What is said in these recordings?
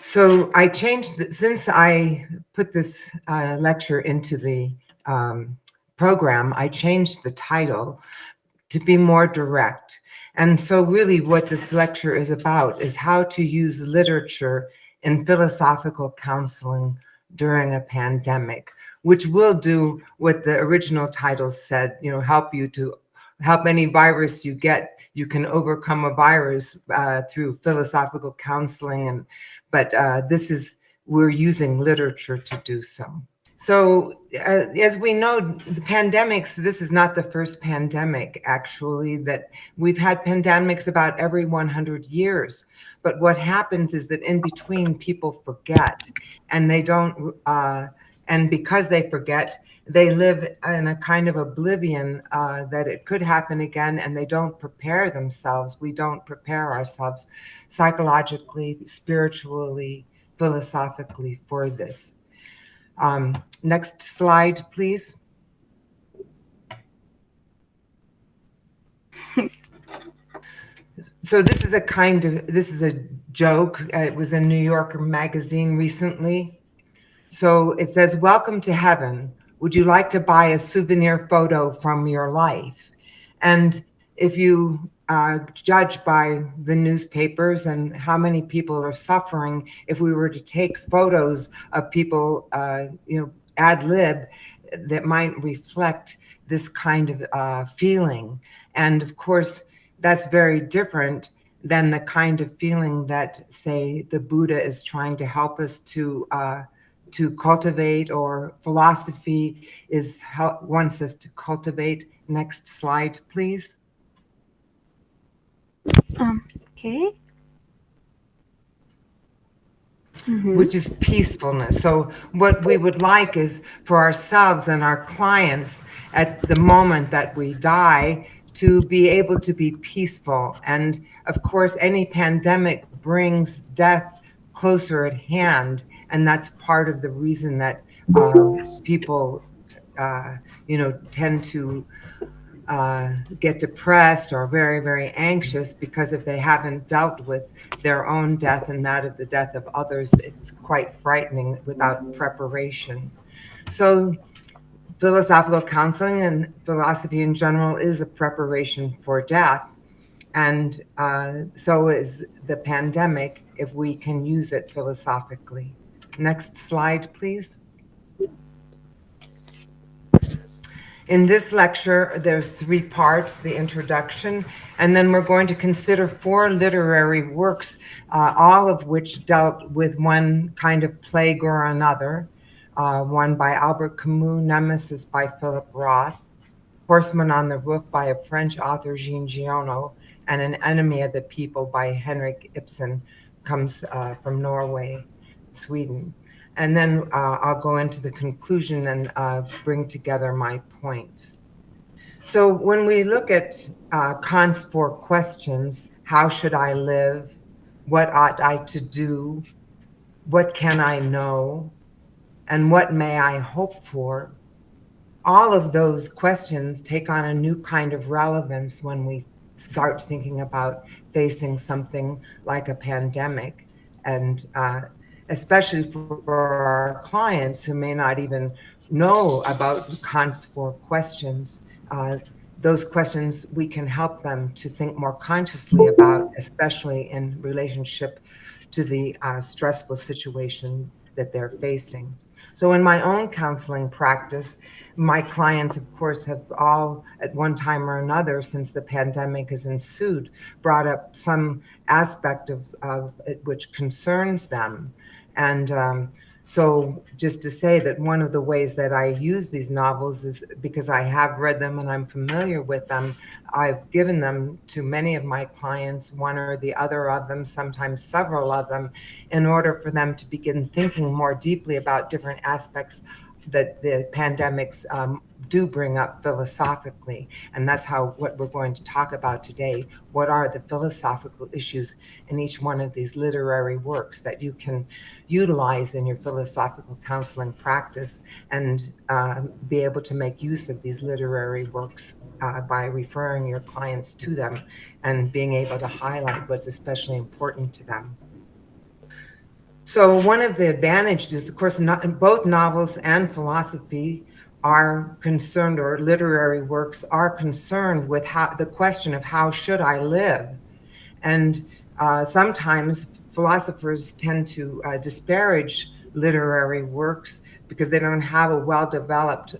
So I changed, since I put this lecture into the program, I changed the title to be more direct. And so really what this lecture is about is how to use literature in philosophical counseling during a pandemic, which will do what the original title said, help you to help any virus you get. You can overcome a virus through philosophical counseling, but we're using literature to do so. So as we know, the pandemics, this is not the first pandemic, actually, that we've had pandemics about every 100 years. But what happens is that in between, people forget, and they don't, and because they forget, they live in a kind of oblivion that it could happen again, and they don't prepare themselves. We don't prepare ourselves psychologically, spiritually, philosophically for this. Next slide, please. So this is a joke. It was in New Yorker magazine recently. So it says, "Welcome to heaven. Would you like to buy a souvenir photo from your life?" And if you judge by the newspapers and how many people are suffering, if we were to take photos of people, ad lib, that might reflect this kind of feeling. And of course, that's very different than the kind of feeling that, say, the Buddha is trying to help us to cultivate, or philosophy wants us to cultivate. Next slide, please. Okay. Which is peacefulness. So what we would like is for ourselves and our clients at the moment that we die to be able to be peaceful. And of course, any pandemic brings death closer at hand. And that's part of the reason that people, tend to get depressed or very, very anxious, because if they haven't dealt with their own death and that of the death of others, it's quite frightening without preparation. So philosophical counseling and philosophy in general is a preparation for death. And so is the pandemic, if we can use it philosophically. Next slide, please. In this lecture, there's 3 parts: the introduction, and then we're going to consider 4 literary works, all of which dealt with one kind of plague or another. One by Albert Camus, Nemesis by Philip Roth, Horseman on the Roof by a French author, Jean Giono, and An Enemy of the People by Henrik Ibsen, comes from Norway, Sweden. And then I'll go into the conclusion and bring together my points. So when we look at Kant's 4 questions, how should I live? What ought I to do? What can I know? And what may I hope for? All of those questions take on a new kind of relevance when we start thinking about facing something like a pandemic. And especially for our clients who may not even know about Kant's 4 questions, those questions we can help them to think more consciously about, especially in relationship to the stressful situation that they're facing. So in my own counseling practice, my clients, of course, have all, at one time or another, since the pandemic has ensued, brought up some aspect of it which concerns them. And so just to say that one of the ways that I use these novels is because I have read them and I'm familiar with them. I've given them to many of my clients, one or the other of them, sometimes several of them, in order for them to begin thinking more deeply about different aspects that the pandemics do bring up philosophically. And that's what we're going to talk about today. What are the philosophical issues in each one of these literary works that you can utilize in your philosophical counseling practice, and be able to make use of these literary works by referring your clients to them and being able to highlight what's especially important to them. So one of the advantages, of course, both novels and philosophy are concerned, or literary works are concerned with the question of how should I live? And sometimes philosophers tend to disparage literary works because they don't have a well-developed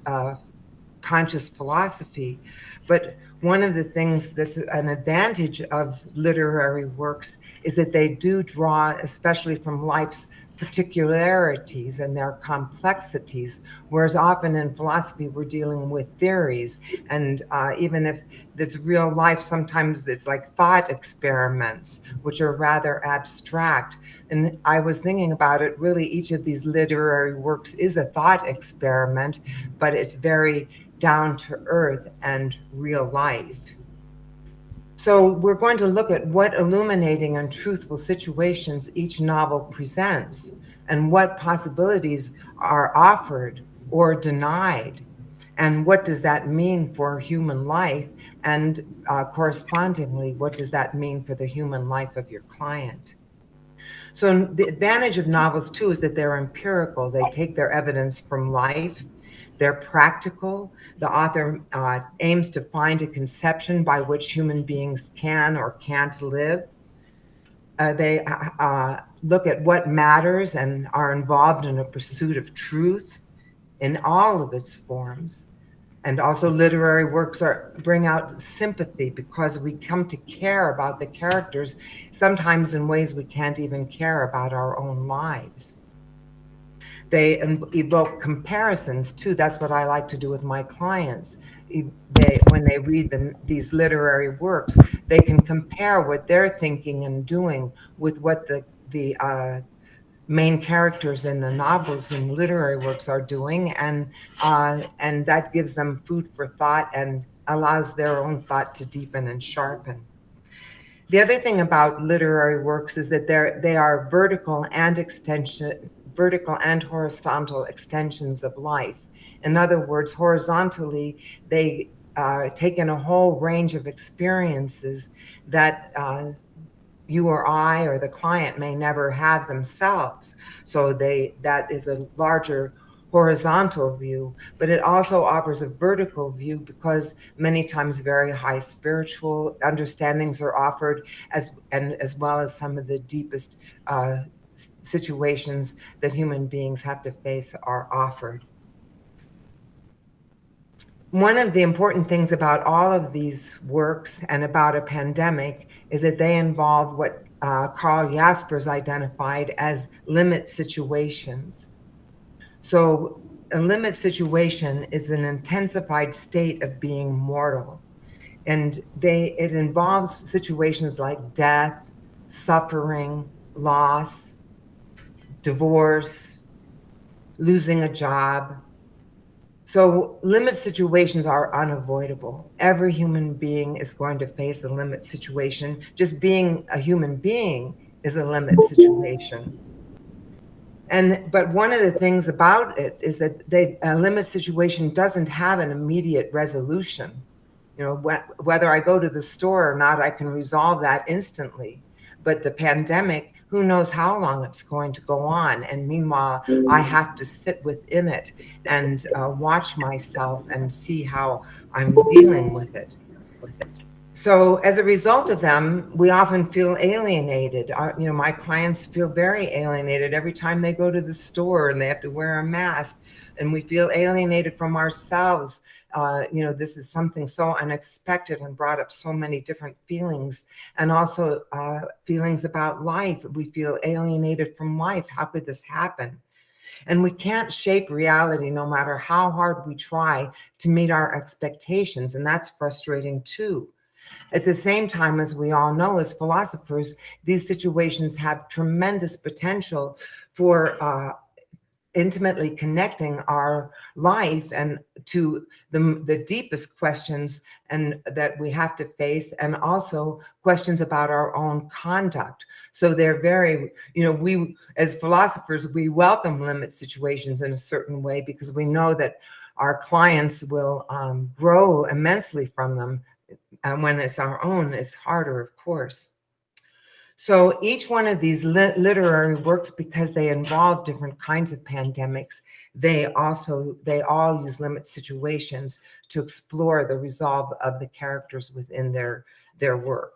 conscious philosophy. But one of the things that's an advantage of literary works is that they do draw, especially from life's particularities and their complexities, whereas often in philosophy we're dealing with theories. And even if it's real life, sometimes it's like thought experiments, which are rather abstract. And I was thinking about it, really, each of these literary works is a thought experiment, but it's very down to earth and real life. So we're going to look at what illuminating and truthful situations each novel presents and what possibilities are offered or denied. And what does that mean for human life? And correspondingly, what does that mean for the human life of your client? So the advantage of novels too is that they're empirical. They take their evidence from life. They're practical. The author aims to find a conception by which human beings can or can't live. They look at what matters and are involved in a pursuit of truth in all of its forms. And also literary works bring out sympathy because we come to care about the characters, sometimes in ways we can't even care about our own lives. They evoke comparisons too. That's what I like to do with my clients. When they read these literary works, they can compare what they're thinking and doing with what the main characters in the novels and literary works are doing, and that gives them food for thought and allows their own thought to deepen and sharpen. The other thing about literary works is that they are vertical and horizontal extensions of life. In other words, horizontally, they take in a whole range of experiences that you or I or the client may never have themselves. So that is a larger horizontal view, but it also offers a vertical view because many times very high spiritual understandings are offered, as well as some of the deepest situations that human beings have to face are offered. One of the important things about all of these works and about a pandemic is that they involve what Carl Jaspers identified as limit situations. So a limit situation is an intensified state of being mortal. And it involves situations like death, suffering, loss, divorce, losing a job. So limit situations are unavoidable. Every human being is going to face a limit situation. Just being a human being is a limit situation. But one of the things about it is that a limit situation doesn't have an immediate resolution. You know, whether I go to the store or not, I can resolve that instantly. But the pandemic, who knows how long it's going to go on? And meanwhile, I have to sit within it and watch myself and see how I'm dealing with it. So as a result of them, we often feel alienated. My clients feel very alienated every time they go to the store and they have to wear a mask, and we feel alienated from ourselves. This is something so unexpected and brought up so many different feelings, and also feelings about life. We feel alienated from life. How could this happen? And we can't shape reality no matter how hard we try to meet our expectations, and that's frustrating too. At the same time, as we all know, as philosophers, these situations have tremendous potential for intimately connecting our life and to the deepest questions and that we have to face, and also questions about our own conduct. So they're very, we as philosophers, we welcome limit situations in a certain way because we know that our clients will grow immensely from them. And when it's our own, it's harder, of course. So each one of these literary works, because they involve different kinds of pandemics, they all use limit situations to explore the resolve of the characters within their work.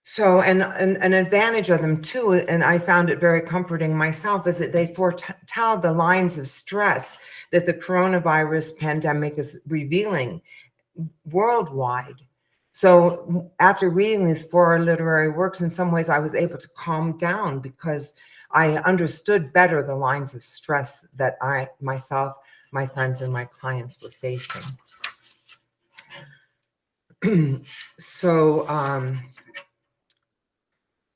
So, and an advantage of them too, and I found it very comforting myself, is that they foretell the lines of stress that the coronavirus pandemic is revealing worldwide. So after reading these 4 literary works, in some ways I was able to calm down because I understood better the lines of stress that I, myself, my friends, and my clients were facing. So,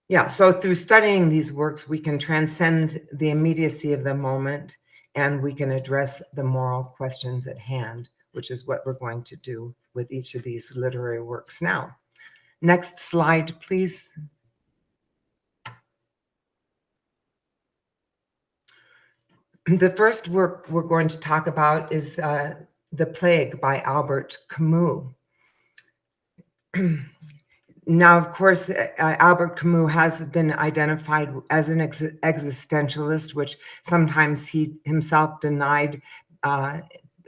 yeah, so through studying these works, we can transcend the immediacy of the moment and we can address the moral questions at hand, which is what we're going to do with each of these literary works now. Next slide, please. The first work we're going to talk about is The Plague by Albert Camus. Now, of course, Albert Camus has been identified as an existentialist, which sometimes he himself denied,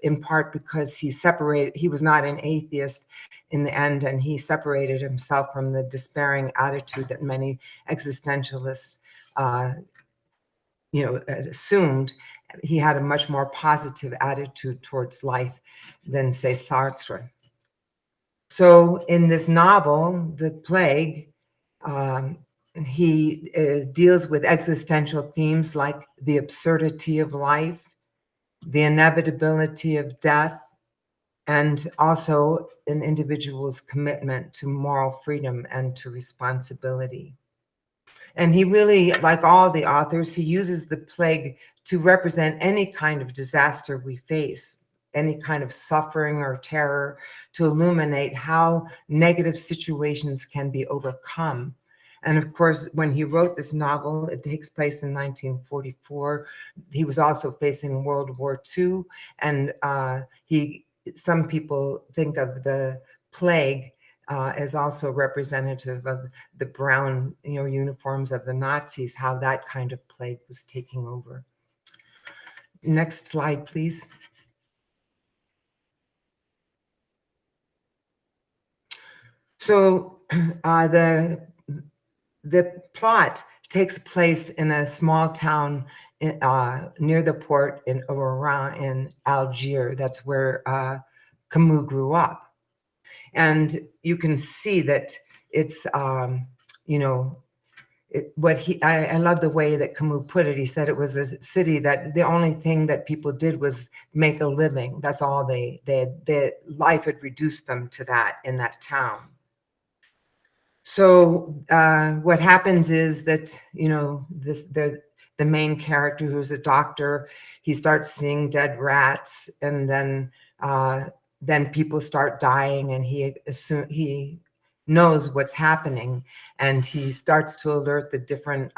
in part because he was not an atheist in the end, and he separated himself from the despairing attitude that many existentialists assumed. He had a much more positive attitude towards life than, say, Sartre. So in this novel, The Plague, he deals with existential themes like the absurdity of life, the inevitability of death, and also an individual's commitment to moral freedom and to responsibility. And he really, like all the authors, he uses the plague to represent any kind of disaster we face, any kind of suffering or terror, to illuminate how negative situations can be overcome. And of course, when he wrote this novel, it takes place in 1944. He was also facing World War II, and some people think of the plague as also representative of the brown, uniforms of the Nazis, how that kind of plague was taking over. Next slide, please. So the plot takes place in a small town near the port in Oran in Algiers. That's where Camus grew up. And you can see that it's, I love the way that Camus put it. He said it was a city that the only thing that people did was make a living. That's all their life had reduced them to that in that town. So what happens is that, the main character, who's a doctor, he starts seeing dead rats, and then people start dying, and he knows what's happening, and he starts to alert the different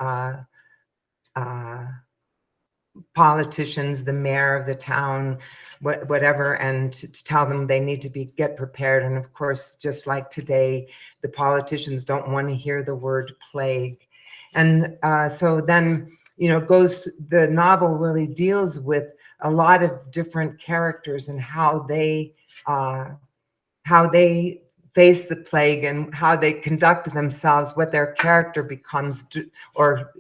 politicians, the mayor of the town, whatever, and to tell them they need to get prepared. And of course, just like today, the politicians don't want to hear the word plague. And so then, the novel really deals with a lot of different characters and how they face the plague and how they conduct themselves, what their character becomes or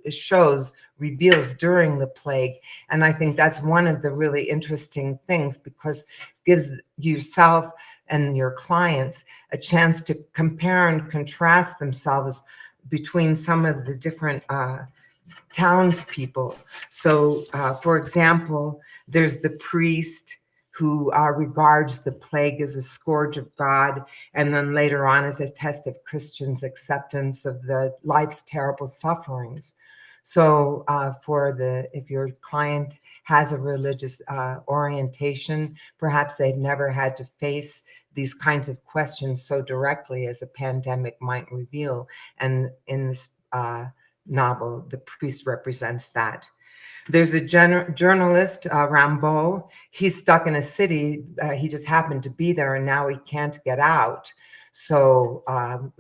reveals during the plague. And I think that's one of the really interesting things, because it gives yourself and your clients a chance to compare and contrast themselves between some of the different townspeople. So, for example, there's the priest who regards the plague as a scourge of God, and then later on as a test of Christians' acceptance of the life's terrible sufferings. So if your client has a religious orientation, perhaps they've never had to face these kinds of questions so directly as a pandemic might reveal. And in this novel, the priest represents that. There's a journalist, Rimbaud. He's stuck in a city. He just happened to be there, and now he can't get out. So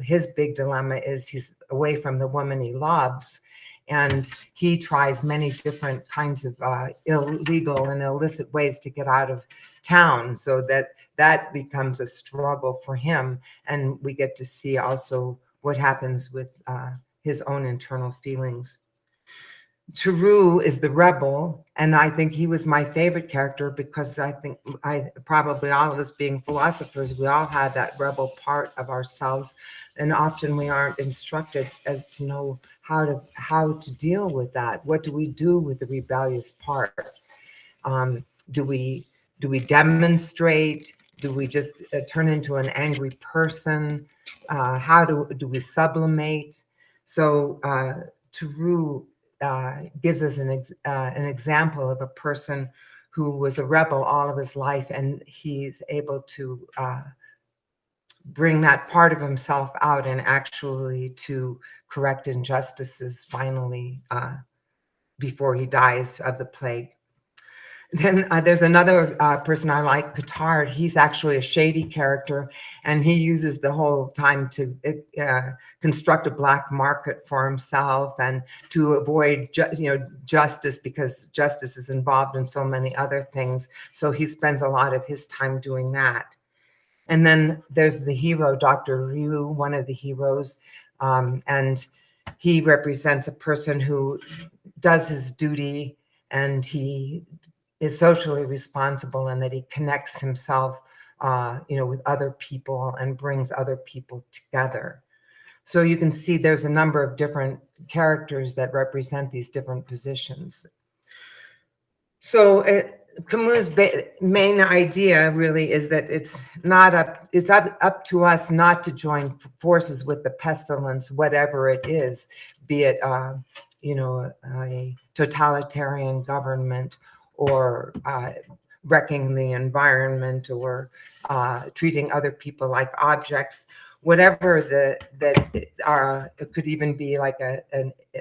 his big dilemma is he's away from the woman he loves, and he tries many different kinds of illegal and illicit ways to get out of town, so that becomes a struggle for him. And we get to see also what happens with his own internal feelings. Taru is the rebel, and I think he was my favorite character because I think probably all of us being philosophers, we all have that rebel part of ourselves, and often we aren't instructed as to know how to deal with that. What do we do with the rebellious part? Do we demonstrate? Do we just turn into an angry person? How do we sublimate? So Taru gives us an example of a person who was a rebel all of his life, and he's able to bring that part of himself out and actually to correct injustices finally before he dies of the plague. Then there's another person I like, Cotard. He's actually a shady character, and he uses the whole time to construct a black market for himself and to avoid justice, because justice is involved in so many other things. So he spends a lot of his time doing that. And then there's the hero, Dr. Ryu, one of the heroes, and he represents a person who does his duty, and he is socially responsible, and that he connects himself, with other people and brings other people together. So you can see there's a number of different characters that represent these different positions. So Camus' main idea really is that it's up to us not to join forces with the pestilence, whatever it is, be it a totalitarian government, or wrecking the environment, or treating other people like objects, whatever it could even be like a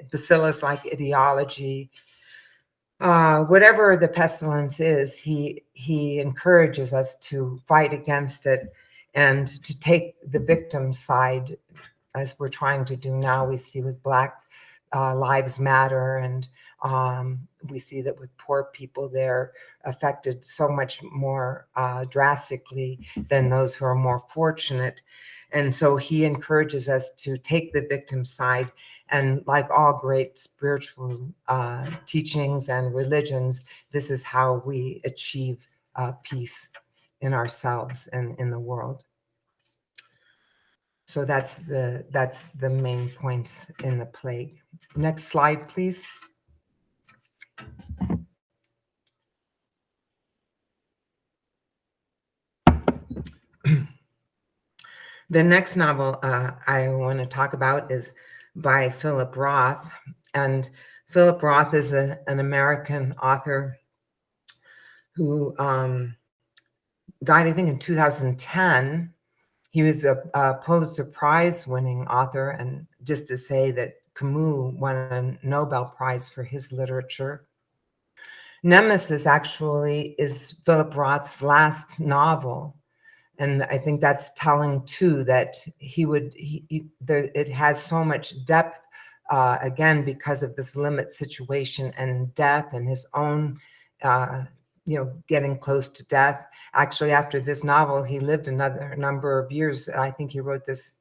bacillus-like ideology. Whatever the pestilence is, he encourages us to fight against it and to take the victim's side, as we're trying to do now. We see with Black Lives Matter, and we see that with poor people, they're affected so much more drastically than those who are more fortunate. And so he encourages us to take the victim's side. And like all great spiritual teachings and religions, this is how we achieve peace in ourselves and in the world. So that's the main points in the plague. Next slide, please. The next novel I want to talk about is by Philip Roth. And Philip Roth is an American author who died, I think, in 2010. He was a Pulitzer Prize winning author, and just to say that Camus won a Nobel Prize for his literature. Nemesis actually is Philip Roth's last novel. And I think that's telling too, that it has so much depth, again, because of this limit situation and death, and his own, getting close to death. Actually, after this novel, he lived another number of years. I think he wrote this,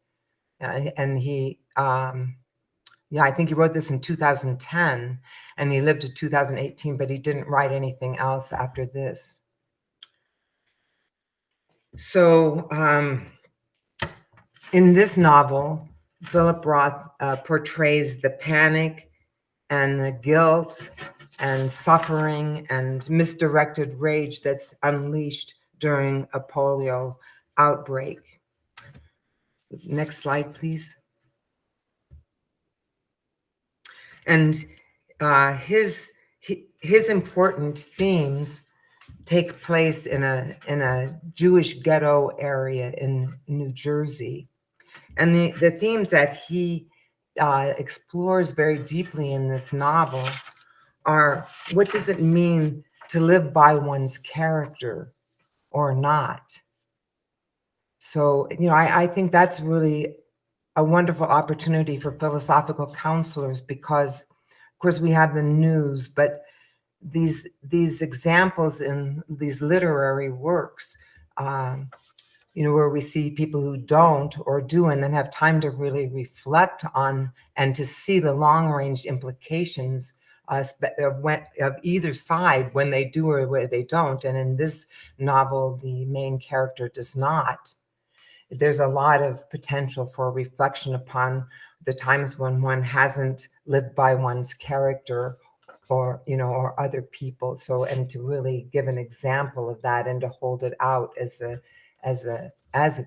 I think he wrote this in 2010, and he lived to 2018, but he didn't write anything else after this. So in this novel, Philip Roth portrays the panic and the guilt and suffering and misdirected rage that's unleashed during a polio outbreak. Next slide, please. And his important themes take place in a Jewish ghetto area in New Jersey. And the themes that he explores very deeply in this novel are, what does it mean to live by one's character or not? So, I think that's really a wonderful opportunity for philosophical counselors because, of course, we have the news, but these examples in these literary works, um, where we see people who don't or do and then have time to really reflect on and to see the long range implications of either side when they do or when they don't. And in this novel, the main character does not. There's a lot of potential for reflection upon the times when one hasn't lived by one's character or other people. So, and to really give an example of that and to hold it out as a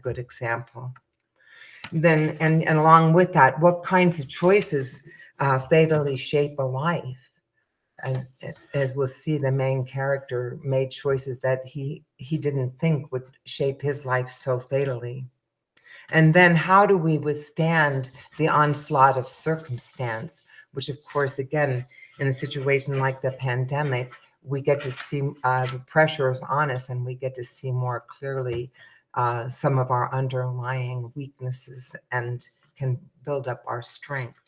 good example. Then, and along with that, what kinds of choices fatally shape a life? And as we'll see, the main character made choices that he didn't think would shape his life so fatally. And then how do we withstand the onslaught of circumstance, which of course, again, in a situation like the pandemic, we get to see the pressures on us and we get to see more clearly some of our underlying weaknesses and can build up our strength.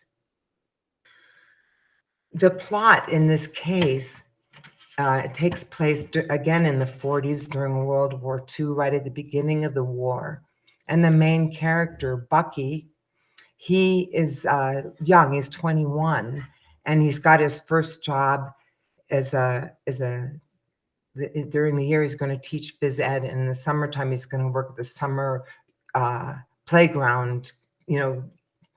The plot in this case it takes place again in the 40s during World War II, right at the beginning of the war. And the main character, Bucky, he is young, he's 21, and he's got his first job during the year he's going to teach phys ed, and in the summertime he's going to work at the summer playground,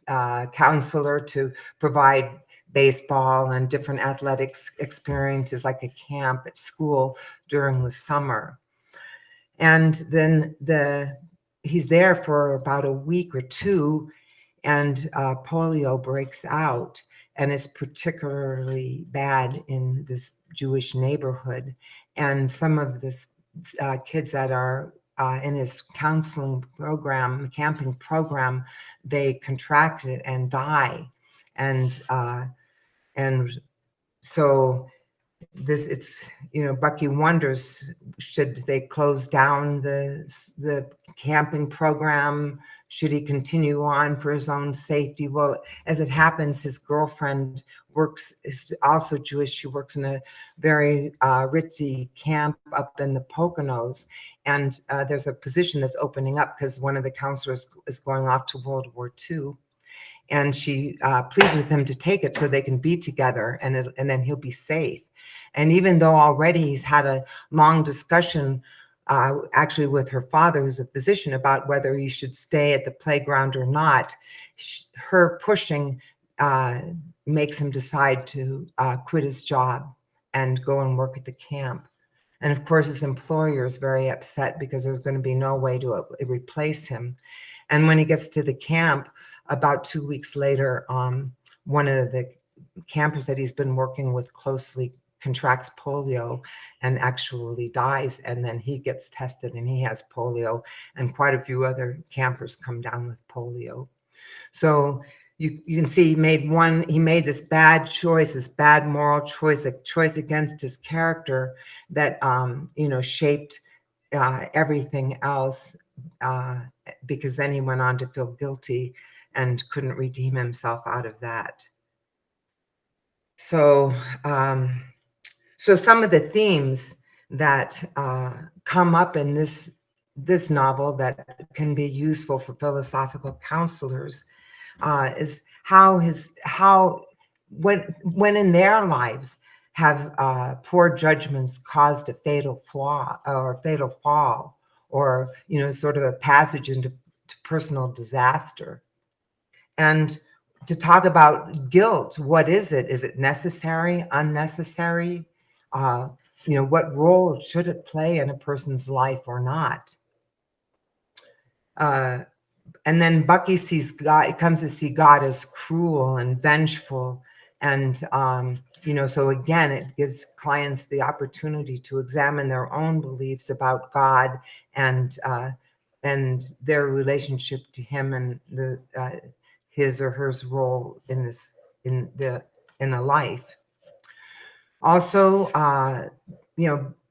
counselor to provide baseball and different athletics experiences like a camp at school during the summer. And then he's there for about a week or two, and polio breaks out, and it's particularly bad in this Jewish neighborhood. And some of this kids that are in his counseling program, camping program, they contract it and die. And so Bucky wonders, should they close down the camping program? Should he continue on for his own safety? Well, as it happens, his girlfriend is also Jewish. She works in a very ritzy camp up in the Poconos. And there's a position that's opening up because one of the counselors is going off to World War II. And she pleads with him to take it so they can be together and then he'll be safe. And even though already he's had a long discussion actually with her father, who's a physician, about whether he should stay at the playground or not, her pushing makes him decide to quit his job and go and work at the camp. And of course, his employer is very upset because there's going to be no way to replace him. And when he gets to the camp, about 2 weeks later, one of the campers that he's been working with closely contracts polio and actually dies. And then he gets tested and he has polio, and quite a few other campers come down with polio. So you can see he made this bad choice, this bad moral choice, a choice against his character that shaped everything else, because then he went on to feel guilty and couldn't redeem himself out of that. So some of the themes that come up in this novel that can be useful for philosophical counselors is when in their lives have poor judgments caused a fatal flaw or a fatal fall, or sort of a passage into personal disaster. And to talk about guilt, what is it? Is it necessary, unnecessary? What role should it play in a person's life or not? And then Bucky comes to see God as cruel and vengeful. And, so again, it gives clients the opportunity to examine their own beliefs about God and their relationship to him and his or her role in the life. Also,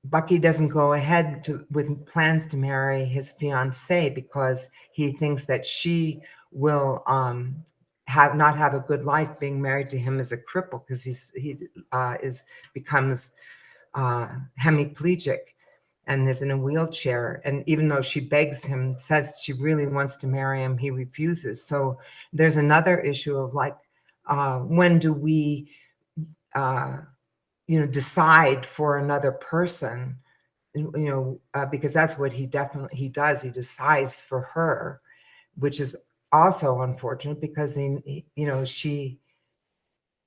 Bucky doesn't go ahead with plans to marry his fiancée because he thinks that she will not have a good life being married to him as a cripple, because he becomes hemiplegic and is in a wheelchair. And even though she begs him, says she really wants to marry him, he refuses. So there's another issue of like, when do we, decide for another person? Because that's what he does. He decides for her, which is also unfortunate because he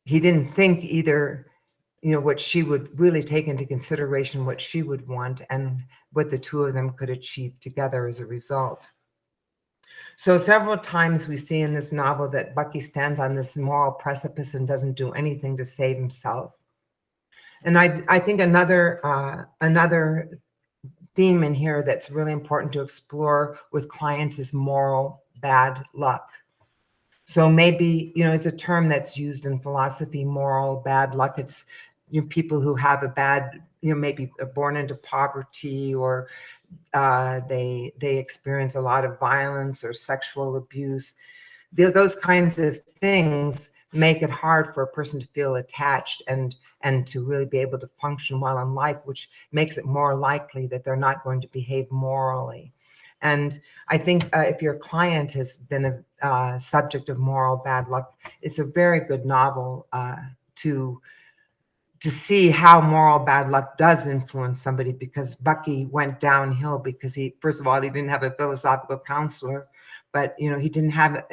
didn't think either, what she would really take into consideration, what she would want, and what the two of them could achieve together as a result. So several times we see in this novel that Bucky stands on this moral precipice and doesn't do anything to save himself. And I think another theme in here that's really important to explore with clients is moral bad luck. So maybe, it's a term that's used in philosophy, moral bad luck. It's people who have a bad, maybe born into poverty, or they experience a lot of violence or sexual abuse. Those kinds of things make it hard for a person to feel attached and to really be able to function well in life, which makes it more likely that they're not going to behave morally. And I think if your client has been a subject of moral bad luck, it's a very good novel to see how moral bad luck does influence somebody, because Bucky went downhill because first of all, he didn't have a philosophical counselor, but he didn't have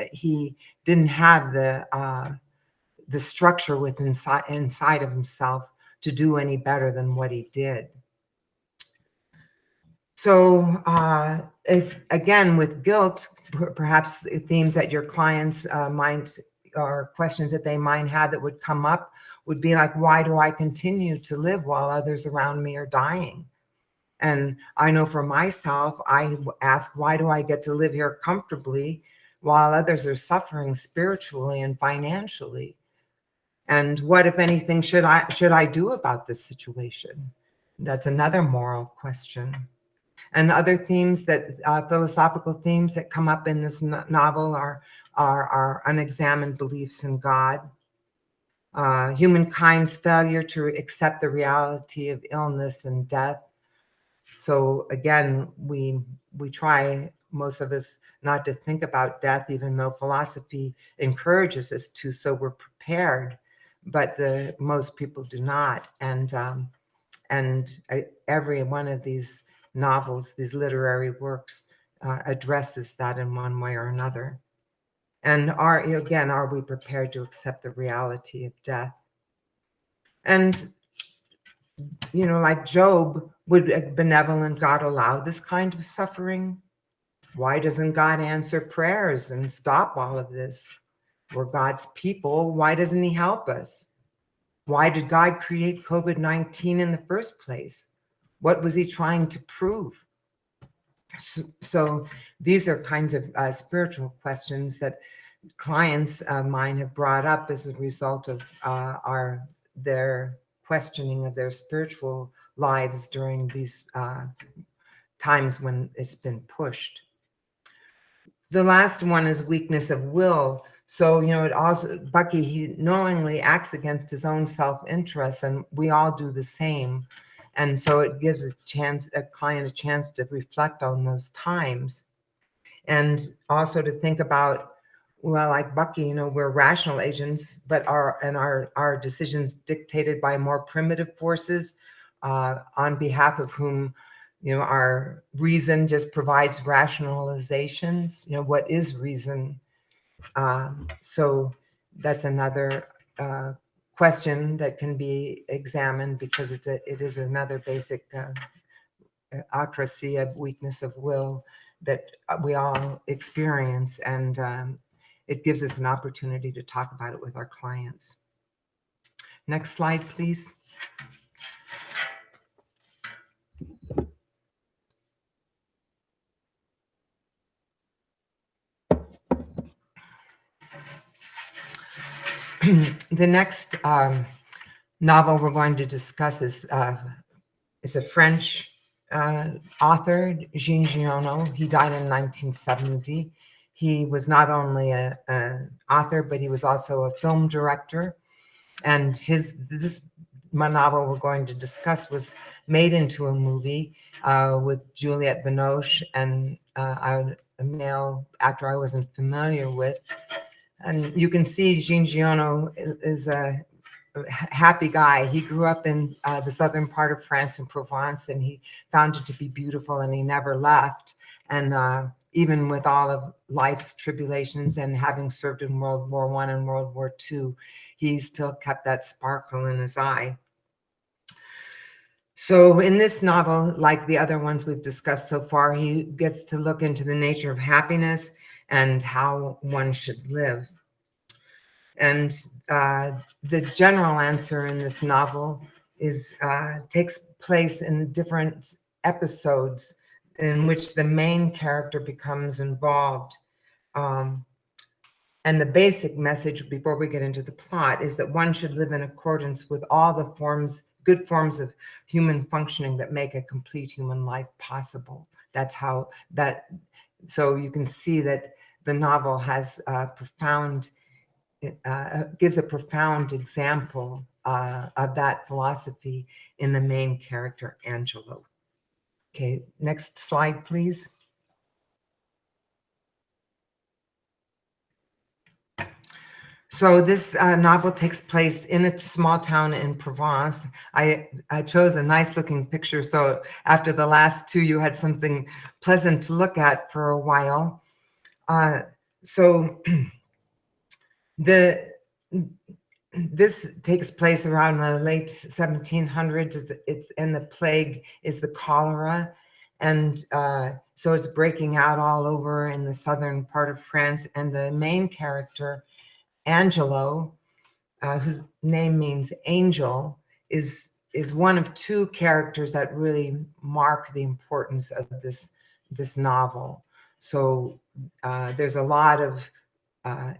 the structure inside of himself to do any better than what he did. So again, with guilt, perhaps themes that your clients might, or questions that they might have that would come up would be like, why do I continue to live while others around me are dying? And I know for myself, I ask, why do I get to live here comfortably while others are suffering spiritually and financially? And what, if anything, should I do about this situation? That's another moral question. And other themes that philosophical themes that come up in this novel are unexamined beliefs in God, humankind's failure to accept the reality of illness and death. So again, we try, most of us, not to think about death, even though philosophy encourages us to, so we're prepared. But most people do not, and every one of these novels, these literary works, addresses that in one way or another. And are we prepared to accept the reality of death? And like Job, would a benevolent God allow this kind of suffering? Why doesn't God answer prayers and stop all of this? We're God's people. Why doesn't he help us? Why did God create COVID-19 in the first place? What was he trying to prove? So these are kinds of spiritual questions that clients of mine have brought up as a result of their questioning of their spiritual lives during these times when it's been pushed. The last one is weakness of will. So, it also, Bucky, he knowingly acts against his own self-interest, and we all do the same. And so it gives a client a chance to reflect on those times. And also to think about, well, like Bucky, we're rational agents, but our decisions dictated by more primitive forces, on behalf of whom, our reason just provides rationalizations. What is reason? So that's another question that can be examined, because it is another basic acrasia, weakness of will, that we all experience, and it gives us an opportunity to talk about it with our clients. Next slide, please. The next novel we're going to discuss is is a French author, Jean Giono. He died in 1970. He was not only an author, but he was also a film director. And this novel we're going to discuss was made into a movie with Juliette Binoche and a male actor I wasn't familiar with. And you can see Jean Giono is a happy guy. He grew up in the southern part of France in Provence, and he found it to be beautiful, and he never left. And even with all of life's tribulations and having served in World War I and World War II, he still kept that sparkle in his eye. So in this novel, like the other ones we've discussed so far, he gets to look into the nature of happiness and how one should live. And the general answer in this novel is takes place in different episodes in which the main character becomes involved. And the basic message before we get into the plot is that one should live in accordance with all the good forms of human functioning that make a complete human life possible. That's how that, so you can see that the novel has gives a profound example of that philosophy in the main character, Angelo. Okay, next slide, please. So this novel takes place in a small town in Provence. I chose a nice looking picture, so after the last two, you had something pleasant to look at for a while. So this takes place around the late 1700s. And the plague is the cholera. And so it's breaking out all over in the southern part of France. And the main character, Angelo, whose name means angel, is one of two characters that really mark the importance of this novel. So there's a lot of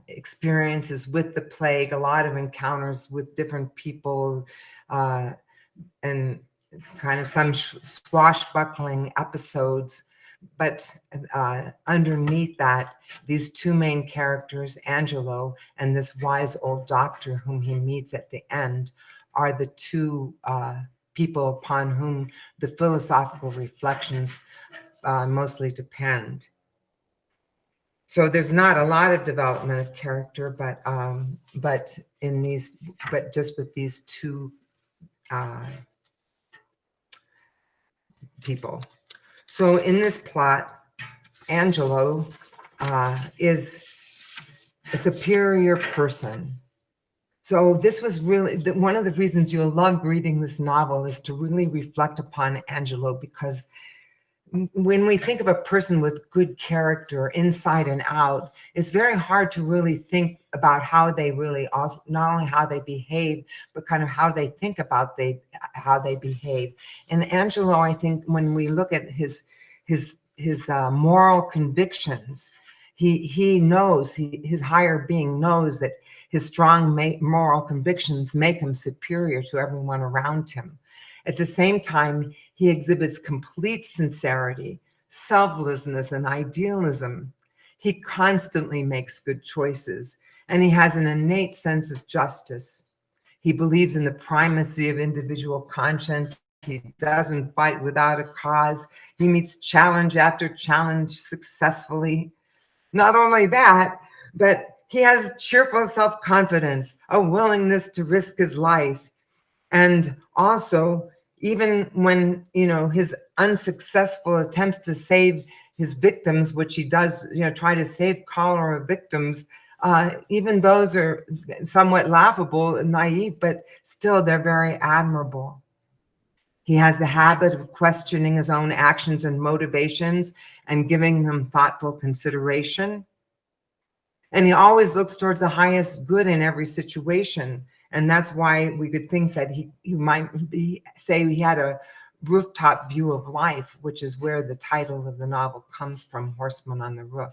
experiences with the plague, a lot of encounters with different people, and kind of some swashbuckling episodes. But underneath that, these two main characters, Angelo and this wise old doctor whom he meets at the end, are the two people upon whom the philosophical reflections mostly depend. So there's not a lot of development of character, but just with these two people. So in this plot, Angelo is a superior person. So this was really one of the reasons you'll love reading this novel, is to really reflect upon Angelo, because when we think of a person with good character inside and out, it's very hard to really think about how they really also, not only how they behave, but kind of how they think about how they behave. And Angelo, I think when we look at his moral convictions, he knows, his higher being knows that his strong moral convictions make him superior to everyone around him. At the same time, he exhibits complete sincerity, selflessness, and idealism. He constantly makes good choices, and he has an innate sense of justice. He believes in the primacy of individual conscience. He doesn't fight without a cause. He meets challenge after challenge successfully. Not only that, but he has cheerful self-confidence, a willingness to risk his life. And also, even when, his unsuccessful attempts to save his victims, which he does, try to save cholera victims, even those are somewhat laughable and naive, but still they're very admirable. He has the habit of questioning his own actions and motivations and giving them thoughtful consideration. And he always looks towards the highest good in every situation. And that's why we could think that he might say he had a rooftop view of life, which is where the title of the novel comes from, Horseman on the Roof.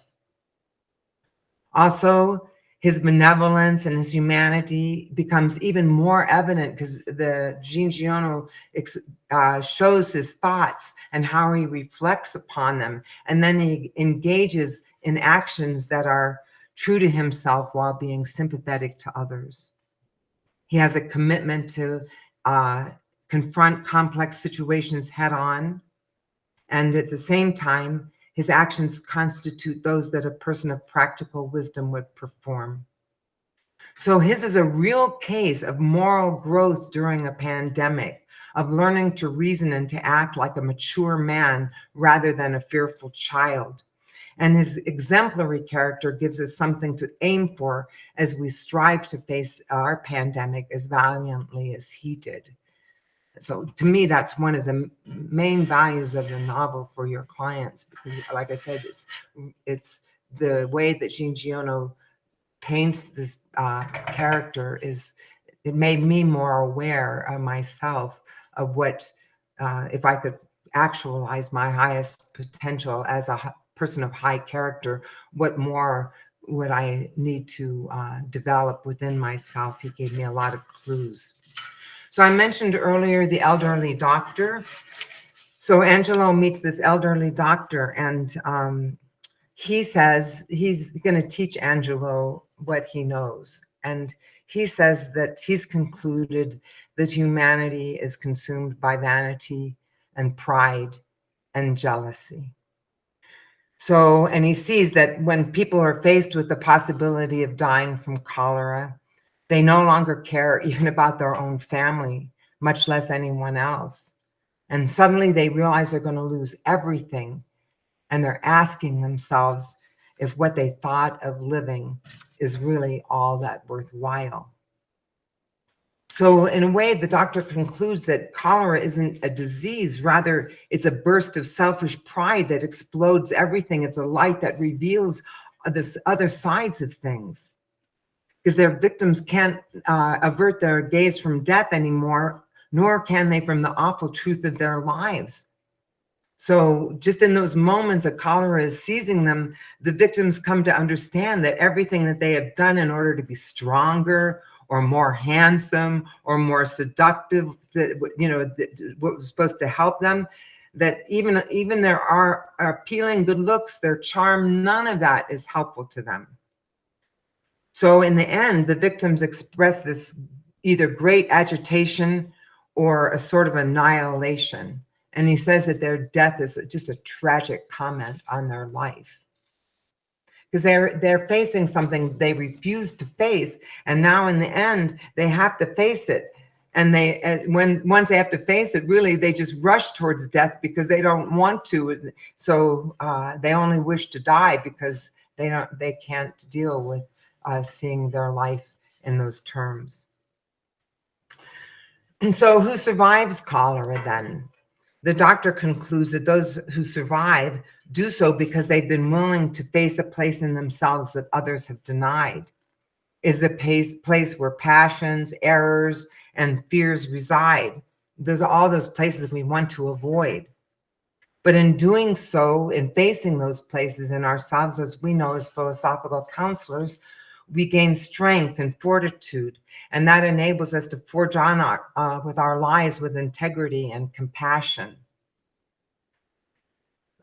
Also, His benevolence and his humanity becomes even more evident because the Jean Giono shows his thoughts and how he reflects upon them. And then he engages in actions that are true to himself while being sympathetic to others. He has a commitment to confront complex situations head on. And at the same time, his actions constitute those that a person of practical wisdom would perform. So his is a real case of moral growth during a pandemic, of learning to reason and to act like a mature man rather than a fearful child. And his exemplary character gives us something to aim for as we strive to face our pandemic as valiantly as he did. So to me, that's one of the main values of the novel for your clients, because like I said, it's the way that Jean Giono paints this character it made me more aware of myself of what, if I could actualize my highest potential as a person of high character, what more would I need to develop within myself? He gave me a lot of clues. So I mentioned earlier the elderly doctor. So Angelo meets this elderly doctor, and he says he's going to teach Angelo what he knows. And he says that he's concluded that humanity is consumed by vanity and pride and jealousy. So, and he sees that when people are faced with the possibility of dying from cholera, they no longer care even about their own family, much less anyone else. And suddenly they realize they're going to lose everything. And they're asking themselves if what they thought of living is really all that worthwhile. So in a way, the doctor concludes that cholera isn't a disease, rather it's a burst of selfish pride that explodes everything. It's a light that reveals this other sides of things, because their victims can't avert their gaze from death anymore, nor can they from the awful truth of their lives. So just in those moments that cholera is seizing them, the victims come to understand that everything that they have done in order to be stronger or more handsome or more seductive, that, you know, what was supposed to help them, that even their appealing good looks, their charm, none of that is helpful to them. So in the end, the victims express this either great agitation or a sort of annihilation. And he says that their death is just a tragic comment on their life, because they're facing something they refuse to face, and now in the end they have to face it. And once they have to face it, really they just rush towards death because they don't want to. So they only wish to die because they can't deal with seeing their life in those terms. And so who survives cholera then? The doctor concludes that those who survive do so because they've been willing to face a place in themselves that others have denied. Is a place where passions, errors, and fears reside. Those are all those places we want to avoid. But in doing so, in facing those places in ourselves, as we know as philosophical counselors, we gain strength and fortitude, and that enables us to forge on with our lives with integrity and compassion.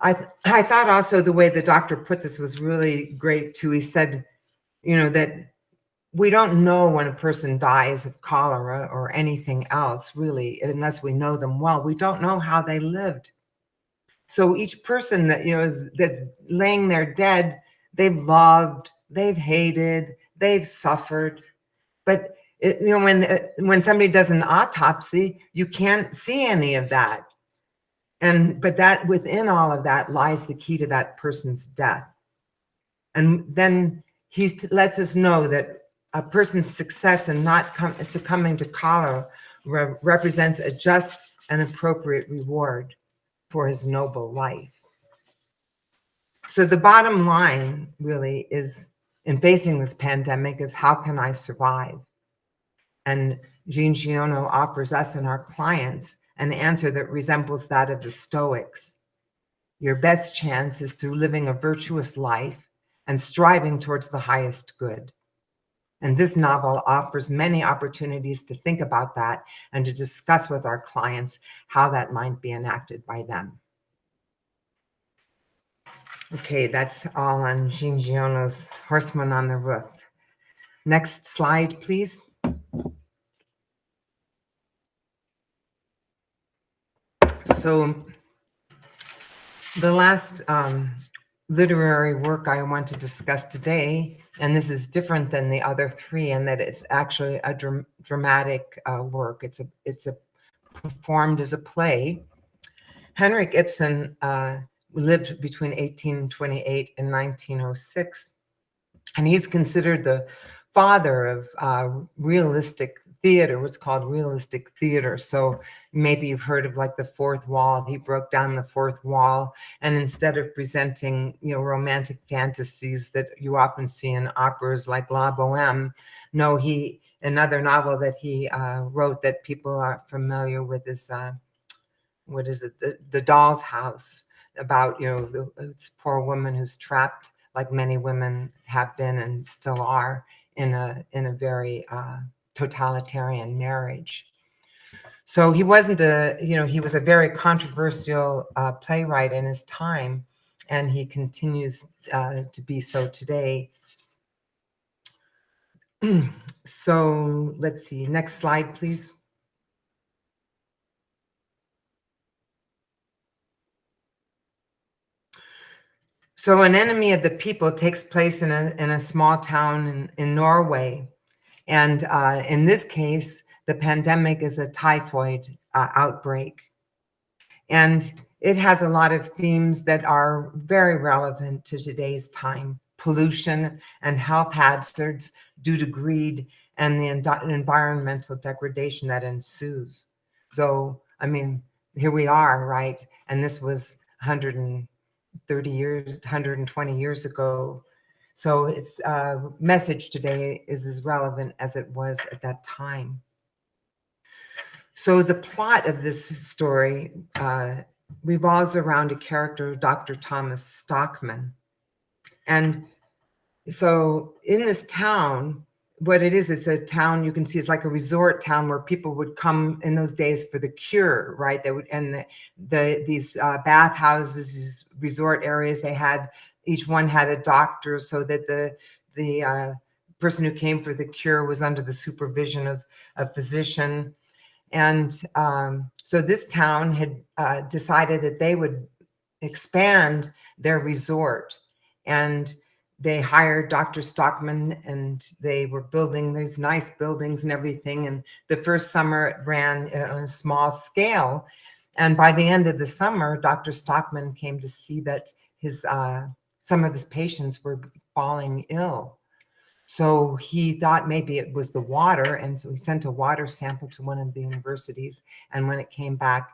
I thought also the way the doctor put this was really great too. He said, you know, that we don't know when a person dies of cholera or anything else, really, unless we know them well. We don't know how they lived. So each person that, you know, that's laying there dead, they've loved, they've hated, they've suffered. But you know, when somebody does an autopsy, you can't see any of that. But that within all of that lies the key to that person's death. And then he lets us know that a person's success in not succumbing to cholera represents a just and appropriate reward for his noble life. So the bottom line really is, in facing this pandemic, is how can I survive? And Jean Giono offers us and our clients an answer that resembles that of the Stoics. Your best chance is through living a virtuous life and striving towards the highest good. And this novel offers many opportunities to think about that and to discuss with our clients how that might be enacted by them. Okay, that's all on Jean Giono's Horseman on the Roof. Next slide, please. So the last literary work I want to discuss today, and this is different than the other three in that it's actually a dramatic work. It's performed as a play. Henrik Ibsen lived between 1828 and 1906, and he's considered the father of realistic theater, what's called realistic theater. So maybe you've heard of like the fourth wall. He broke down the fourth wall, and instead of presenting, romantic fantasies that you often see in operas like La Boheme, no, another novel that he wrote that people are familiar with is what is it? The Doll's House, about this poor woman who's trapped, like many women have been and still are, in a very totalitarian marriage. So he wasn't he was a very controversial playwright in his time, and he continues to be so today. So let's see, next slide, please. So An Enemy of the People takes place in a small town in Norway. And in this case, the pandemic is a typhoid outbreak. And it has a lot of themes that are very relevant to today's time: pollution and health hazards due to greed and the environmental degradation that ensues. So, I mean, here we are, right? And this was 130 years, 120 years ago. So its message today is as relevant as it was at that time. So the plot of this story revolves around a character, Dr. Thomas Stockman. And so in this town, what it is, it's a town you can see, it's like a resort town where people would come in those days for the cure, right? They would, and these bathhouses, these resort areas, each one had a doctor, so that the person who came for the cure was under the supervision of a physician. And so this town had decided that they would expand their resort, and they hired Dr. Stockman, and they were building these nice buildings and everything. And the first summer it ran on a small scale. And by the end of the summer, Dr. Stockman came to see that some of his patients were falling ill. So he thought maybe it was the water. And so he sent a water sample to one of the universities. And when it came back,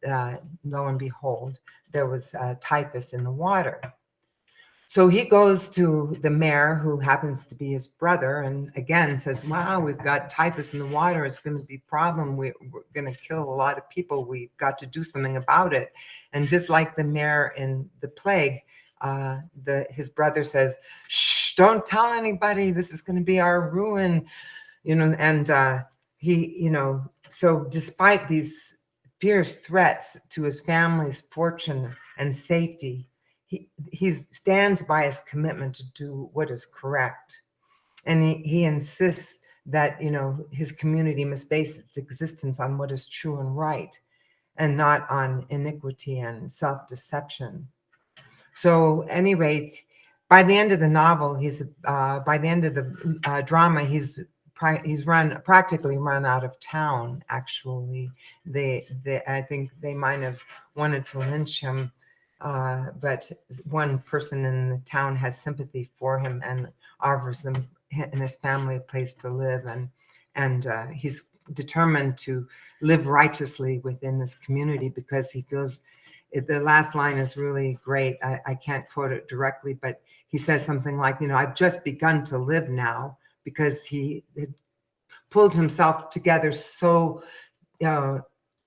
lo and behold, there was typhus in the water. So he goes to the mayor, who happens to be his brother, and again says, wow, we've got typhus in the water. It's going to be a problem. We're going to kill a lot of people. We've got to do something about it. And just like the mayor in the plague, his brother says, shh, don't tell anybody. This is going to be our ruin. And so despite these fierce threats to his family's fortune and safety, he stands by his commitment to do what is correct. And he insists that, his community must base its existence on what is true and right, and not on iniquity and self-deception. So at any rate, by the end of the novel, by the end of the drama, he's practically run out of town. Actually, I think they might have wanted to lynch him, but one person in the town has sympathy for him and offers him and his family a place to live, and he's determined to live righteously within this community because he feels. The last line is really great. I can't quote it directly, but he says something like, I've just begun to live now, because he had pulled himself together so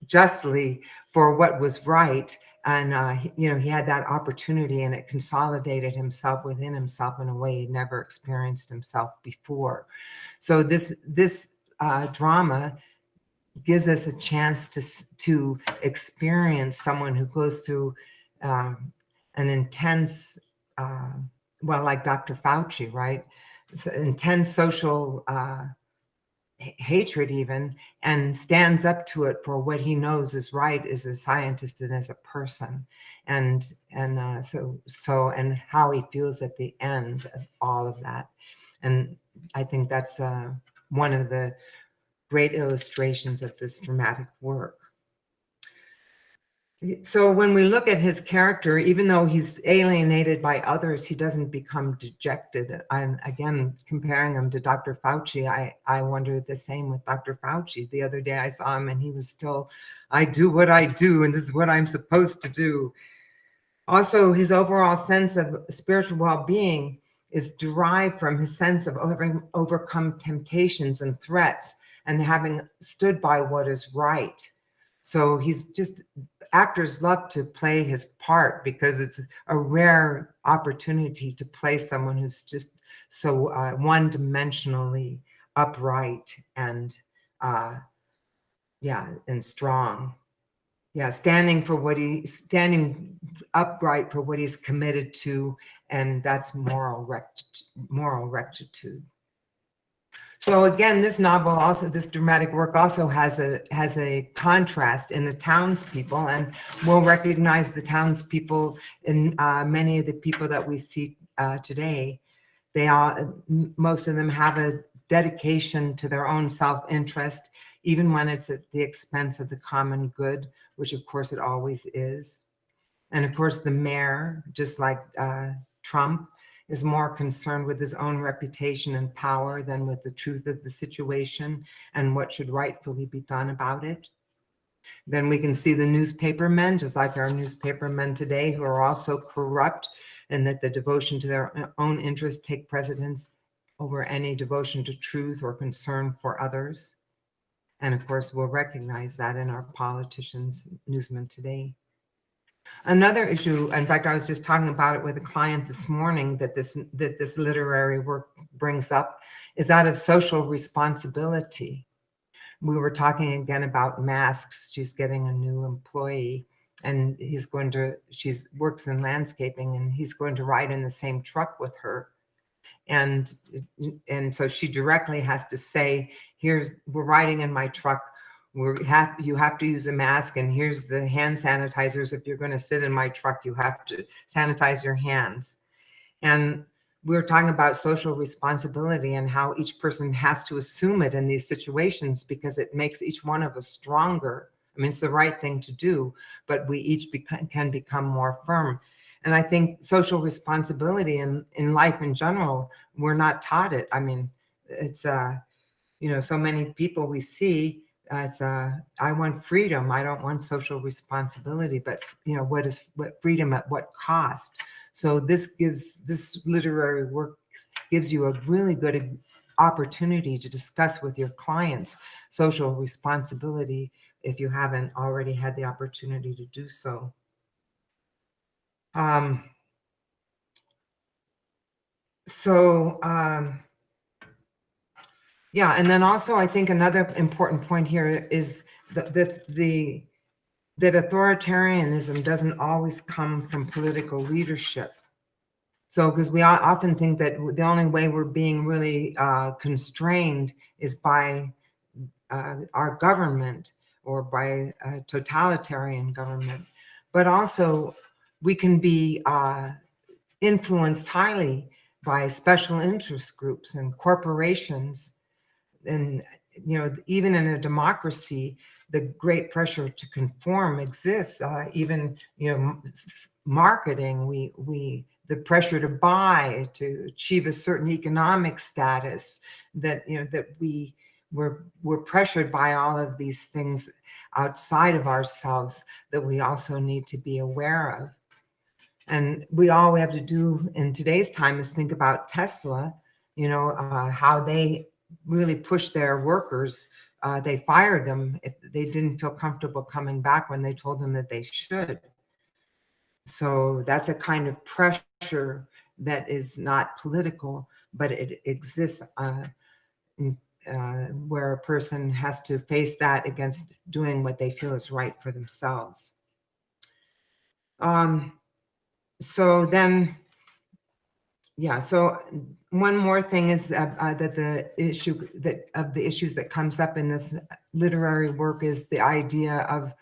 justly for what was right, And, he had that opportunity, and it consolidated himself within himself in a way he'd never experienced himself before. So this drama gives us a chance to experience someone who goes through an intense, like Dr. Fauci, right? It's intense social hatred even, and stands up to it for what he knows is right as a scientist and as a person, and and how he feels at the end of all of that. And I think that's one of the great illustrations of this dramatic work. So when we look at his character, even though he's alienated by others, he doesn't become dejected. And again, comparing him to Dr. Fauci, I wonder the same with Dr. Fauci. The other day I saw him and he was still, I do what I do and this is what I'm supposed to do. Also, his overall sense of spiritual well-being is derived from his sense of having overcome temptations and threats and having stood by what is right. So actors love to play his part because it's a rare opportunity to play someone who's just so one-dimensionally upright and and strong. Yeah, standing upright for what he's committed to, and that's moral rectitude. So again, this dramatic work also has a contrast in the townspeople, and we'll recognize the townspeople in many of the people that we see today. Most of them have a dedication to their own self-interest, even when it's at the expense of the common good, which of course it always is. And of course the mayor, just like Trump, is more concerned with his own reputation and power than with the truth of the situation and what should rightfully be done about it. Then we can see the newspapermen, just like our newspapermen today, who are also corrupt, and that the devotion to their own interests take precedence over any devotion to truth or concern for others. And of course, we'll recognize that in our politicians, newsmen today. Another issue, in fact, I was just talking about it with a client this morning, that this literary work brings up, is that of social responsibility. We were talking again about masks. She's getting a new employee, and she works in landscaping, and he's going to ride in the same truck with her. And so she directly has to say, we're riding in my truck. You have to use a mask, and here's the hand sanitizers. If you're going to sit in my truck, you have to sanitize your hands. And we were talking about social responsibility and how each person has to assume it in these situations because it makes each one of us stronger. I mean, it's the right thing to do, but we each can become more firm. And I think social responsibility in life in general, we're not taught it. I mean, it's, so many people we see, I want freedom. I don't want social responsibility, but what freedom at what cost? So this literary work gives you a really good opportunity to discuss with your clients social responsibility if you haven't already had the opportunity to do so. Yeah, and then also I think another important point here is that authoritarianism doesn't always come from political leadership. So, because we often think that the only way we're being really constrained is by our government or by a totalitarian government, but also we can be influenced highly by special interest groups and corporations. And even in a democracy, the great pressure to conform exists. Even marketing, the pressure to buy, to achieve a certain economic status, that we're pressured by all of these things outside of ourselves that we also need to be aware of. And all we have to do in today's time is think about Tesla, how they really pushed their workers. They fired them if they didn't feel comfortable coming back when they told them that they should. So that's a kind of pressure that is not political, but it exists where a person has to face that against doing what they feel is right for themselves. So then, yeah. So one more thing is that the issue that of the issues that comes up in this literary work is the idea of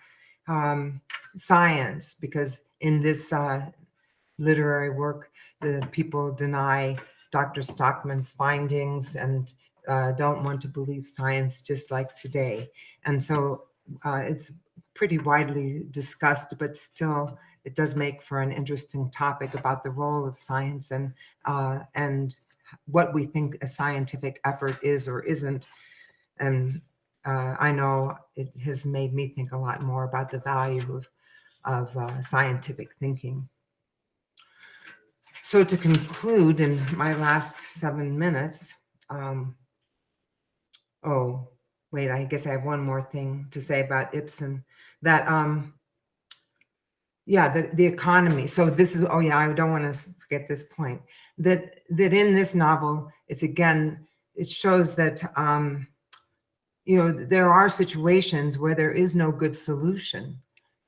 science, because in this literary work, the people deny Dr. Stockman's findings and don't want to believe science, just like today. And so it's pretty widely discussed, but still it does make for an interesting topic about the role of science and what we think a scientific effort is or isn't. And I know it has made me think a lot more about the value of scientific thinking. So to conclude in my last 7 minutes, oh, wait, I guess I have one more thing to say about Ibsen, that, yeah, the economy. So this is, oh yeah, I don't want to forget this point, that in this novel, it's again, it shows that, you know, there are situations where there is no good solution.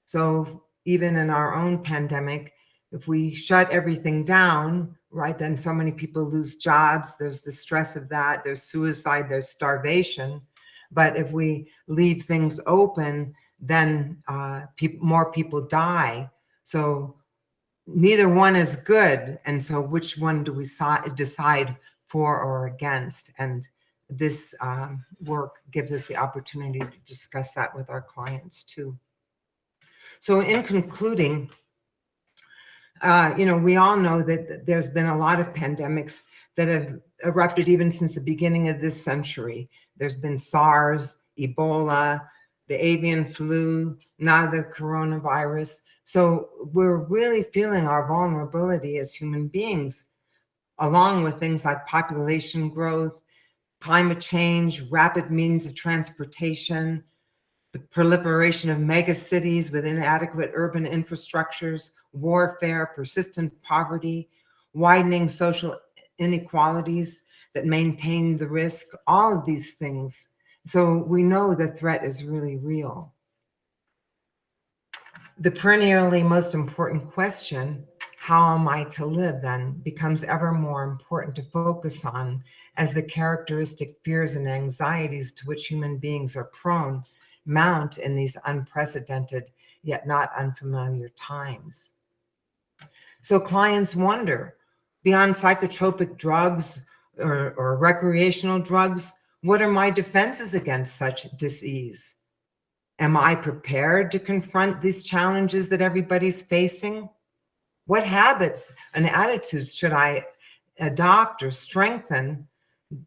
So even in our own pandemic, if we shut everything down, right, then so many people lose jobs. There's the stress of that. There's suicide, there's starvation. But if we leave things open, then more people die. So neither one is good. And so which one do we decide for or against? And this work gives us the opportunity to discuss that with our clients too. So in concluding, you know, we all know that there's been a lot of pandemics that have erupted even since the beginning of this century. There's been SARS, Ebola, the avian flu, now the coronavirus. So we're really feeling our vulnerability as human beings, along with things like population growth, climate change, rapid means of transportation, the proliferation of megacities with inadequate urban infrastructures, warfare, persistent poverty, widening social inequalities that maintain the risk, all of these things. So we know the threat is really real. The perennially most important question, how am I to live then, becomes ever more important to focus on as the characteristic fears and anxieties to which human beings are prone mount in these unprecedented yet not unfamiliar times. So clients wonder, beyond psychotropic drugs or recreational drugs, what are my defenses against such disease? Am I prepared to confront these challenges that everybody's facing? What habits and attitudes should I adopt or strengthen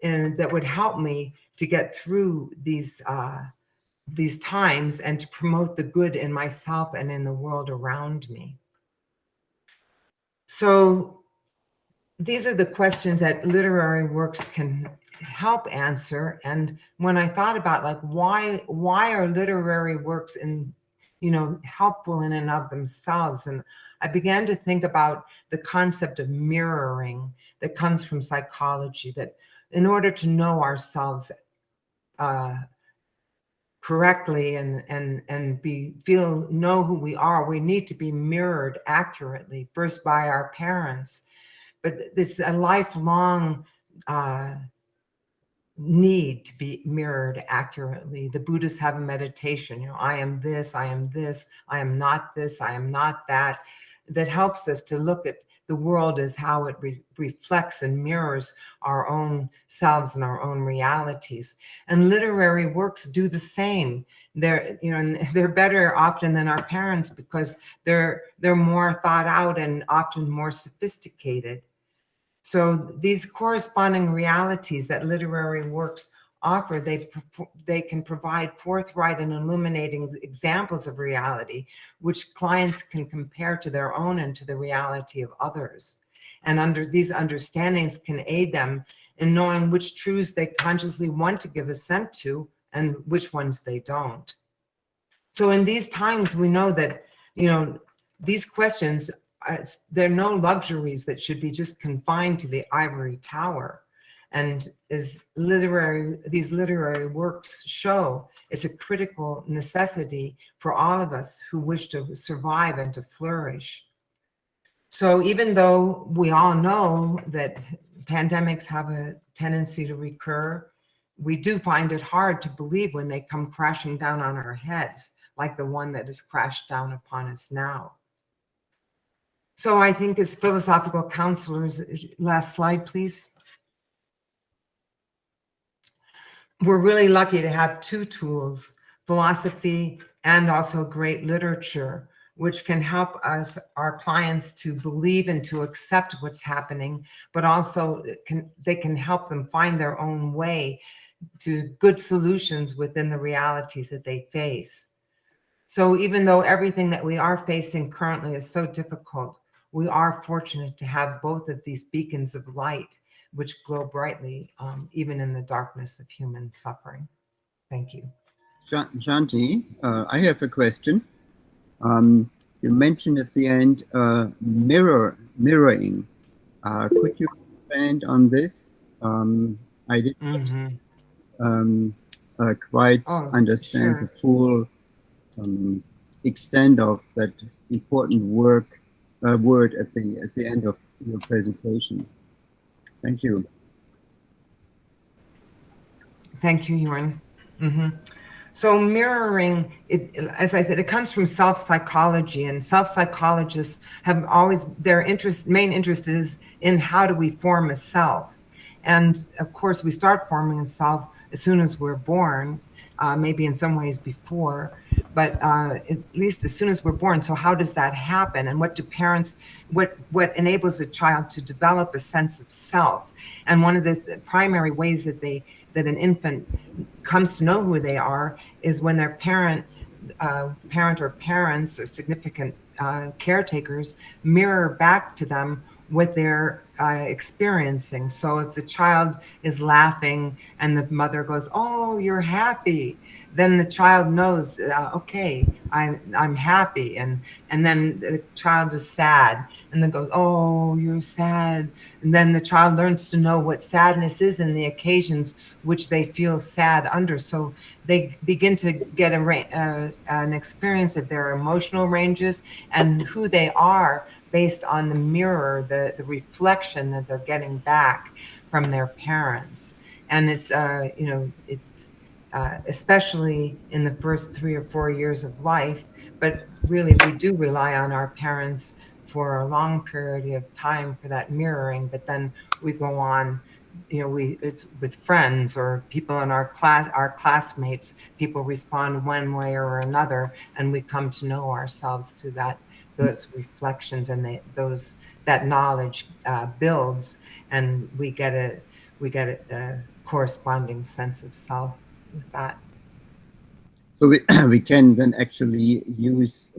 and that would help me to get through these times and to promote the good in myself and in the world around me? So these are the questions that literary works can help answer. And when I thought about like why are literary works helpful in and of themselves, and I began to think about the concept of mirroring that comes from psychology, that in order to know ourselves correctly and know who we are, we need to be mirrored accurately, first by our parents. But this is a lifelong need to be mirrored accurately. The Buddhists have a meditation, I am this, I am this, I am not this, I am not that, that helps us to look at the world as how it reflects and mirrors our own selves and our own realities. And literary works do the same. They're better often than our parents because they're more thought out and often more sophisticated. So these corresponding realities that literary works offer, they can provide forthright and illuminating examples of reality, which clients can compare to their own and to the reality of others. And under these understandings can aid them in knowing which truths they consciously want to give assent to and which ones they don't. So in these times, we know that, these questions, they're no luxuries that should be just confined to the ivory tower. And as these literary works show, it's a critical necessity for all of us who wish to survive and to flourish. So even though we all know that pandemics have a tendency to recur, we do find it hard to believe when they come crashing down on our heads, like the one that has crashed down upon us now. So I think as philosophical counselors, last slide, please. We're really lucky to have two tools, philosophy and also great literature, which can help us, our clients, to believe and to accept what's happening, but also they can help them find their own way to good solutions within the realities that they face. So even though everything that we are facing currently is so difficult, we are fortunate to have both of these beacons of light which glow brightly, even in the darkness of human suffering. Thank you. Shanti, I have a question. You mentioned at the end mirroring. Could you expand on this? I didn't quite understand the full extent of that important word at the end of your presentation. Thank you. Thank you, Jorn. So mirroring, as I said, it comes from self-psychology, and self-psychologists have always, their main interest is in how do we form a self. And of course, we start forming a self as soon as we're born, maybe in some ways before, but at least as soon as we're born. So how does that happen? And what do parents, what enables a child to develop a sense of self? And one of the primary ways that an infant comes to know who they are is when their parent or parents or significant caretakers mirror back to them what they're experiencing. So if the child is laughing and the mother goes, "Oh, you're happy," then the child knows, okay, I'm happy. And then the child is sad and then goes, "Oh, you're sad." And then the child learns to know what sadness is and the occasions which they feel sad under. So they begin to get an experience of their emotional ranges and who they are based on the mirror, the reflection that they're getting back from their parents. And it's, especially in the first 3 or 4 years of life, but really we do rely on our parents for a long period of time for that mirroring, but then we go on, it's with friends or people in our classmates, people respond one way or another, and we come to know ourselves through those reflections, and that knowledge builds, and we get a corresponding sense of self with that. So we can then actually use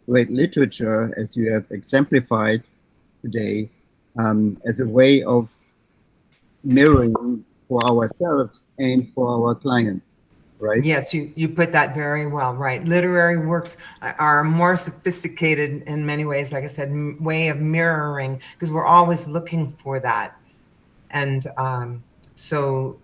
great literature, as you have exemplified today, as a way of mirroring for ourselves and for our clients, right? Yes, you put that very well, right. Literary works are more sophisticated in many ways, like I said, way of mirroring, because we're always looking for that. And so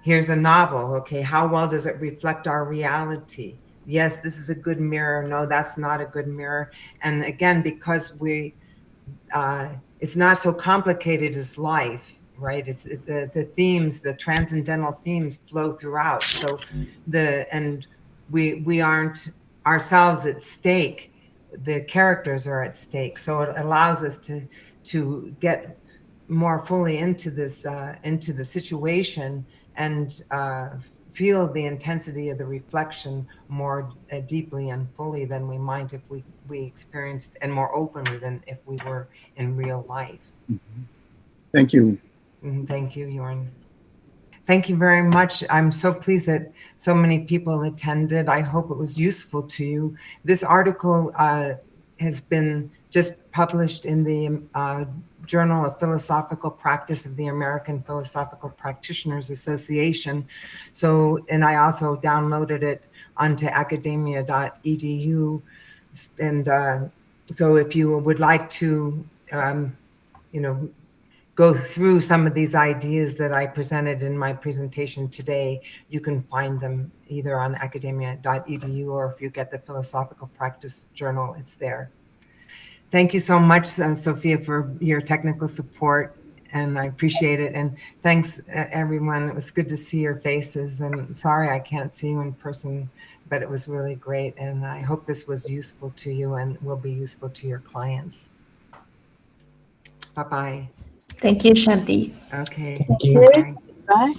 here's a novel. Okay, how well does it reflect our reality? Yes, this is a good mirror. No, that's not a good mirror. And again, because it's not so complicated as life, right? It's the themes, the transcendental themes flow throughout. So we aren't ourselves at stake. The characters are at stake. So it allows us to get more fully into into the situation and feel the intensity of the reflection more deeply and fully than we might if we experienced, and more openly than if we were in real life. Mm-hmm. Thank you. Thank you, Jorn. Thank you very much. I'm so pleased that so many people attended. I hope it was useful to you. This article has been just published in the Journal of Philosophical Practice of the American Philosophical Practitioners Association. So, and I also downloaded it onto academia.edu. So if you would like to, go through some of these ideas that I presented in my presentation today, you can find them either on academia.edu, or if you get the Philosophical Practice Journal, it's there. Thank you so much, Sophia, for your technical support, and I appreciate it. And thanks, everyone. It was good to see your faces, and sorry I can't see you in person, but it was really great. And I hope this was useful to you and will be useful to your clients. Bye-bye. Thank you, Shanti. Okay. Thank you. Bye. Bye.